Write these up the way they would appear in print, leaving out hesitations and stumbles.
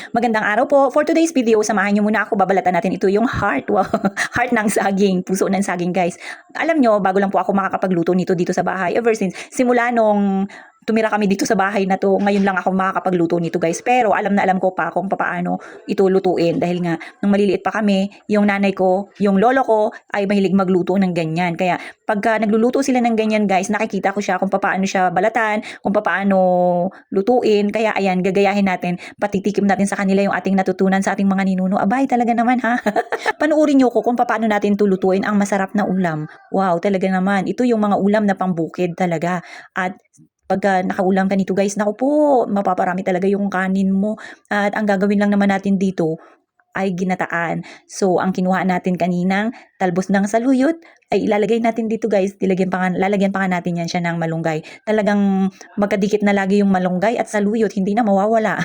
Magandang araw po. For today's video, samahan niyo muna ako. Babalatan natin ito yung heart. Wow. Heart ng saging. Puso ng saging, guys. Alam nyo, bago lang po ako makakapagluto nito dito sa bahay. Ever since, simula nung tumira kami dito sa bahay na to, ngayon lang ako makakapagluto nito, guys. Pero alam na alam ko pa kung paano ito lutuin. Dahil nga, nung maliliit pa kami, yung nanay ko, yung lolo ko, ay mahilig magluto ng ganyan. Kaya, pagka nagluluto sila ng ganyan, guys, nakikita ko siya kung paano siya balatan, kung paano lutuin. Kaya, ayan, gagayahin natin, patitikim natin sa kanila yung ating natutunan sa ating mga ninuno. Abay, talaga naman, ha? Panuorin nyo ko kung paano natin tulutuin ang masarap na ulam. Wow, talaga naman. Ito yung mga ulam na pambukid talaga. At pagka nakaulam ka nito, guys, naku po, mapaparami talaga yung kanin mo. At ang gagawin lang naman natin dito ay ginataan. So, ang kinuha natin kaninang talbos ng saluyot ay ilalagay natin dito, guys. Lalagyan pa nga natin yan siya ng malunggay. Talagang magkadikit na lagi yung malunggay at saluyot, hindi na mawawala.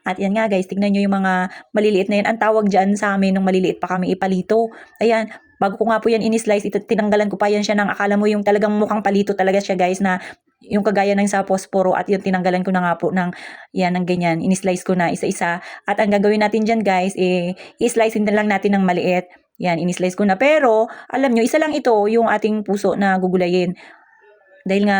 At yan nga, guys, tignan nyo yung mga maliliit na yan. Ang tawag dyan sa amin nung maliliit pa kami, ipalito. Ayan, bago ko nga po yan in-slice, tinanggalan ko pa yan siya ng akala mo yung talagang mukhang palito talaga siya, guys, na yung kagaya ng sa posporo, at yung tinanggalan ko na nga po ng yan, ng ganyan, in-slice ko na isa-isa. At ang gagawin natin dyan, guys, i-slice na lang natin ng maliit. Yan, in-slice ko na. Pero, alam nyo, isa lang ito yung ating puso na gugulayin. Dahil nga,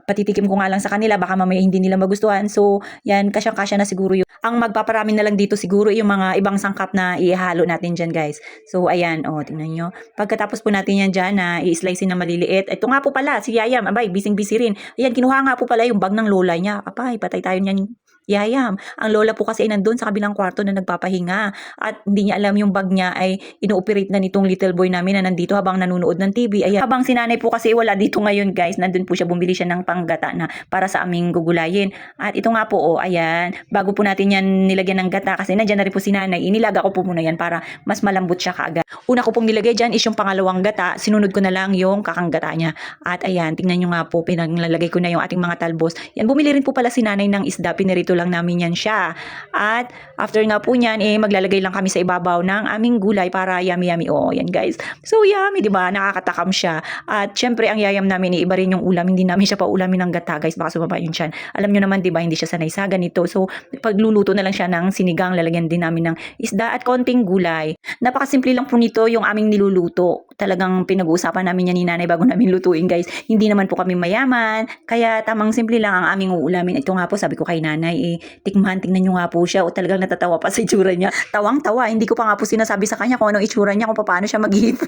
patitikim ko nga lang sa kanila, baka mamaya hindi nila magustuhan. So, yan, kasyang-kasya na siguro yung. Ang magpaparami na lang dito siguro yung mga ibang sangkap na ihalo natin dyan, guys. So, ayan, tingnan nyo. Pagkatapos po natin yan dyan na i-slice na maliliit. Ito nga po pala, si Yayam, abay, bising-busy rin. Ayan, kinuha nga po pala yung bag ng lola niya. Apay, patay tayo niyan. Yayam. Ang lola po kasi ay nandun sa kabilang kwarto na nagpapahinga. At hindi niya alam yung bag niya ay ino-operate na nitong little boy namin na nandito habang nanonood ng TV. Ayan. Habang si nanay po kasi wala dito ngayon, guys, nandun po siya, bumili siya ng panggata na para sa aming gugulayin. At ito nga po, ayan, bago po natin yan nilagyan ng gata kasi nandiyan na rin po si nanay, inilaga ko po muna yan para mas malambot siya kaagad. Una ko pong nilagay dyan is yung pangalawang gata, sinunod ko na lang yung kakanggata niya. At ayan, tingnan nyo nga po, pinaglalagay ko na yung ating mga talbos. Yan, bumili rin po pala si nanay ng isda, pinirito lang namin yan siya. At after nga po niyan, maglalagay lang kami sa ibabaw ng aming gulay para yummy-yummy. Yan, guys. So yummy, di ba? Nakakatakam siya. At syempre, ang yayam namin, iba rin yung ulam. Hindi namin siya pa ulamin ng gata, guys. Baka sumaba yun siya. Alam nyo naman, di ba? Hindi siya sanay sa ganito. So, pagluluto na lang siya ng sinigang, lalagyan din namin ng isda at konting gulay. Napakasimple lang po nito yung aming niluluto. Talagang pinag-uusapan namin yan ni nanay bago namin lutuin, guys. Hindi naman po kami mayaman. Kaya tamang simple lang ang aming uulamin. Ito nga po, sabi ko kay nanay, tingnan nyo nga po siya. O talagang natatawa pa sa itsura niya. Tawang-tawa. Hindi ko pa nga po sinasabi sa kanya kung anong itsura niya, kung paano siya mag-ihip.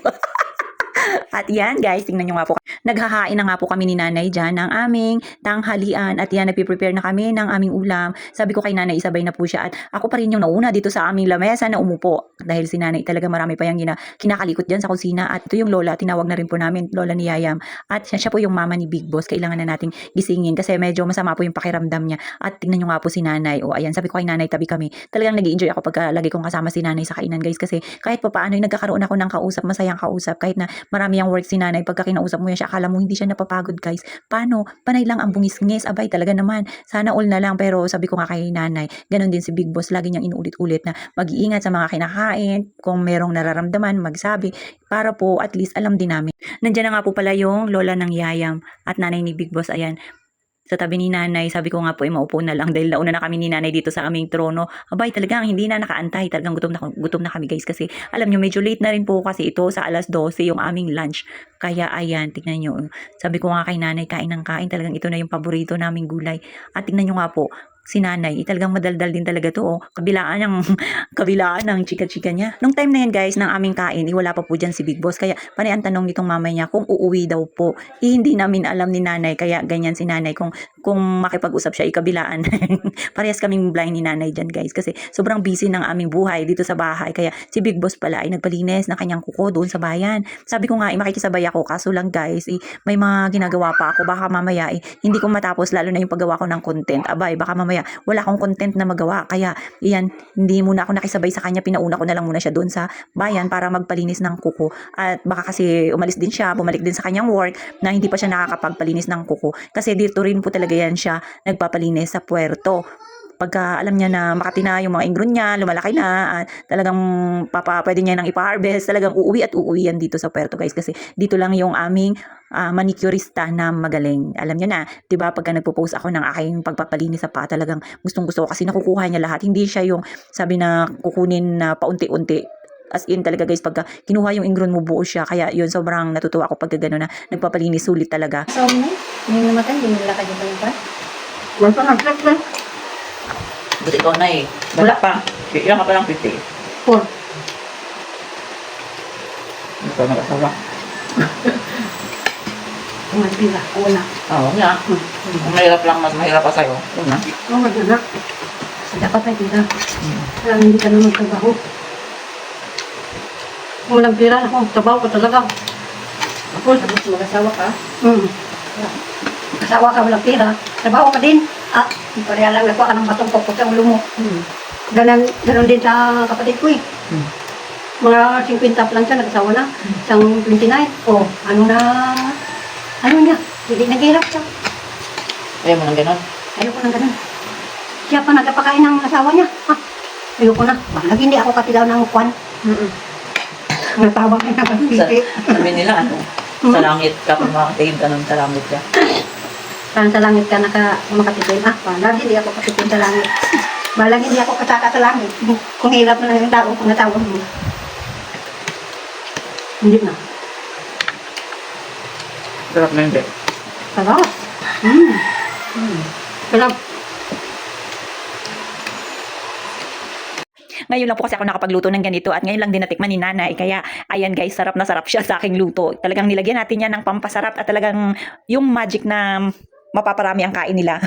At yan, guys, tingnan nyo nga po. Naghahain na nga po kami ni nanay dyan ng aming tanghalian. At yan, nagpiprepare na kami ng aming ulam. Sabi ko kay nanay, isabay na po siya. At ako pa rin yung nauna dito sa aming lamesa na umupo. Dahil si nanay talaga marami pa yung kinakalikot dyan sa kusina. At ito yung lola, tinawag na rin po namin, lola ni Yayam. At siya po yung mama ni Big Boss. Kailangan na nating gisingin kasi medyo masama po yung pakiramdam niya. At tingnan nyo nga po si nanay. Ayan, sabi ko kay nanay, tabi kami. Talagang nag-i-enjoy ako pagka lagi kong kasama si nanay sa kainan, guys. Kasi kahit pa paano, nagkakaroon ako ng kausap, masayang kausap. Kahit na marami ang work si nanay, pagka kinausap mo yan siya, akala mo hindi siya napapagod, guys. Paano? Panay lang ang bungis-ngis. Abay, talaga naman. Sana all na lang. Pero sabi ko nga kay nanay, ganun din si Big Boss. Lagi niyang inuulit-ulit na mag-iingat sa mga kinakain. Kung merong nararamdaman, magsabi. Para po, at least, alam din namin. Nandiyan na nga po pala yung lola ng Yayam at nanay ni Big Boss. Ayan, sa tabi ni nanay, sabi ko nga po, maupo na lang dahil nauna na kami ni nanay dito sa aming trono. Abay, talagang hindi na nakaantay. Talagang gutom na kami, guys, kasi alam nyo, medyo late na rin po kasi ito sa alas 12 yung aming lunch. Kaya ayan, tignan nyo. Sabi ko nga kay nanay, kain ng kain. Talagang ito na yung paborito naming gulay. At tignan nyo nga po, si nanay, talagang madaldal din talaga to. Kabilaan ng chika-chika niya. Nung time na yan, guys, ng aming kain, wala pa po dyan si Big Boss. Kaya panay ang tanong nitong mamay niya kung uuwi daw po. Hindi namin alam ni nanay. Kaya ganyan si nanay. Kung makipag-usap siya, kabilaan. Parehas kaming blind ni nanay dyan, guys. Kasi sobrang busy ng aming buhay dito sa bahay. Kaya si Big Boss pala ay nagpalinis ng kanyang kuko doon sa bayan. Sabi ko nga, makikisabay ako. Kaso lang, guys, may mga ginagawa pa ako. Baka mamaya, hindi ko matapos, lalo na yung paggawa ko ng content. Abay, baka mamaya wala akong content na magawa. Kaya, iyan, hindi muna ako nakisabay sa kanya. Pinauna ko na lang muna siya doon sa bayan para magpalinis ng kuko. At baka kasi umalis din siya, bumalik din sa kanyang work na hindi pa siya nakakapagpalinis ng kuko. Kasi dito rin po talaga yan siya nagpapalinis sa puerto. pagka alam niya na makati na yung mga ingron niya, lumalaki na, at talagang pwede niya nang ipa-harvest, talagang uuwi at uuwi yan dito sa Puerto guys, kasi dito lang yung aming manicurista na magaling. Alam niyo na, 'di ba, pagka nagpo-post ako ng aking pagpapalinis sa paa, talagang gustong-gusto ko kasi nakukuha niya lahat. Hindi siya yung sabi na kukunin na paunti-unti. As in talaga guys, pagka kinuha yung ingron mo, buo siya. Kaya yun, sobrang natutuwa ako pagka gano'n na nagpapalinis, sulit talaga. So, yung namatay, hindi nila kayo pa yung pa? Wala pa nag-check na. Buti ikaw na eh. Wala pa. Ilang ka pa lang 50. 4. Hindi ka nag-asawa. Pila. Wala. Oo nga. Mahirap lang, mas mahirap pa sa'yo. Yun na. Oo, mag-anak. Dapat ay pira. Kaya hindi ka naman trabaho. Kung walang pira, ako, trabaho ko talaga. Ako, tapos mag-asawa ka. Asawa ka, walang pira. Trabaho ka din. Pareha lang nagwa ka ng batong pokot sa ulo mo. Ganon din sa kapatid ko eh. Mga 50 pa lang siya, nag-asawa na. Isang 29. Ano niya? Hindi naghihirap siya. Ayaw mo nang gano'n? Ayoko nang ganun. Siya pa nagpapakain ng asawa niya. Ayoko na. Lagi hindi ako katilaw ng kwan. Natawag na ng pipi. Sabi nila ano? Sa langit ka, kung makakatigim ka nun sa langit ka. Parang sa langit ka makatikim. Parang hindi ako katikim sa langit. Balang hindi ako kasaka sa langit. Kung hirap na yung tao, kung natawag mo. Hindi na. Sarap na hindi. Sarap. Sarap. Ngayon lang po kasi ako nakapagluto ng ganito at ngayon lang din natikman ni nanay. Kaya ayan guys, sarap na sarap siya sa aking luto. Talagang nilagyan natin yan ng pampasarap at talagang yung magic na mapaparami ang kain nila.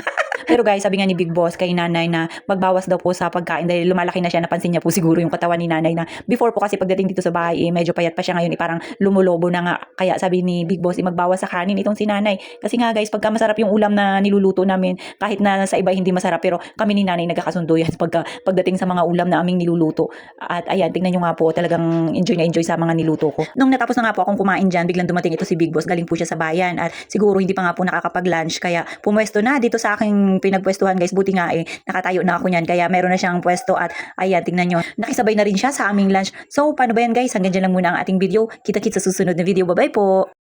Pero guys, sabi nga ni Big Boss kay nanay na magbawas daw po sa pagkain dahil lumalaki na siya. Napansin niya po siguro yung katawan ni nanay na before po kasi pagdating dito sa bahay, medyo payat pa siya. Ngayon parang lumulobo na nga. Kaya sabi ni Big Boss, magbawas sa kanin itong si nanay. Kasi nga guys, pagka masarap yung ulam na niluluto namin, kahit na sa iba hindi masarap, pero kami ni nanay nagkakasundo yan pagdating sa mga ulam na aming niluluto. At ayan, tingnan nyo nga po, talagang enjoy na enjoy sa mga niluto ko. Nung natapos na nga po akong kumain dyan, biglang dumating ito si Big Boss. Galing po siya sa bayan at siguro hindi pa nga po nakakapag-lunch. Kaya pumwesto na dito sa aking pinagpwestuhan guys. Buti nga nakatayo na ako niyan. Kaya meron na siyang pwesto at ayan, tingnan nyo. Nakisabay na rin siya sa aming lunch. So, paano ba yan guys? Hanggang dyan lang muna ang ating video. Kita-kits sa susunod na video. Bye-bye po!